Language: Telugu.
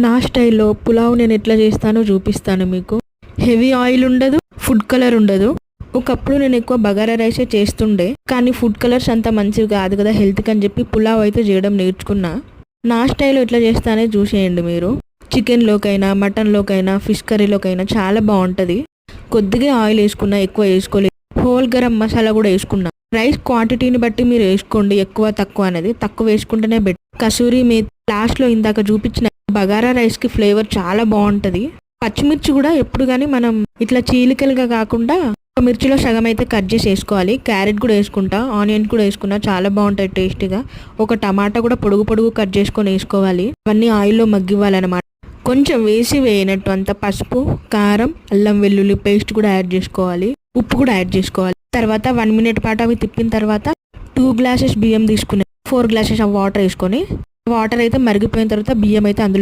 నా స్టైల్లో పులావ్ నేను ఎట్లా చేస్తానో చూపిస్తాను మీకు. హెవీ ఆయిల్ ఉండదు, ఫుడ్ కలర్ ఉండదు. ఒకప్పుడు నేను ఎక్కువ బగారా రైసే చేస్తుండే, కానీ ఫుడ్ కలర్స్ అంత మంచివి కాదు కదా హెల్త్కి అని చెప్పి పులావ్ అయితే చేయడం నేర్చుకున్నా. నా స్టైల్లో ఎట్లా చేస్తానే చూసేయండి మీరు. చికెన్లోకైనా, మటన్లోకైనా, ఫిష్ కర్రీలోకైనా చాలా బాగుంటుంది. కొద్దిగా ఆయిల్ వేసుకున్నా, ఎక్కువ వేసుకోలేదు. హోల్ గరం మసాలా కూడా వేసుకున్నా. రైస్ క్వాంటిటీని బట్టి మీరు వేసుకోండి, ఎక్కువ తక్కువ అనేది. తక్కువ వేసుకుంటేనే బెటర్. కసూరి మేతి లాస్ట్లో ఇందాక చూపించిన బగారా రైస్కి ఫ్లేవర్ చాలా బాగుంటుంది. పచ్చిమిర్చి కూడా ఎప్పుడు కానీ మనం ఇట్లా చీలికలుగా కాకుండా ఒక మిర్చిలో సగం అయితే కట్ చేసి వేసుకోవాలి. క్యారెట్ కూడా వేసుకుంటా, ఆనియన్ కూడా వేసుకున్నా, చాలా బాగుంటుంది టేస్టీగా. ఒక టమాటా కూడా పొడుగు పొడుగు కట్ చేసుకొని వేసుకోవాలి. అవన్నీ ఆయిల్లో మగ్గివ్వాలన్నమాట. కొంచెం వేసినట్టు అంత పసుపు, కారం, అల్లం వెల్లుల్లి పేస్ట్ కూడా యాడ్ చేసుకోవాలి. ఉప్పు కూడా యాడ్ చేసుకోవాలి. తర్వాత 1 minute పాటు అవి తిప్పిన తర్వాత 2 glasses బియ్యం తీసుకుని 4 glasses ఆఫ్ వాటర్ వేసుకొని, వాటర్ అయితే మరిగిపోయిన తర్వాత బియ్యం అయితే అందులో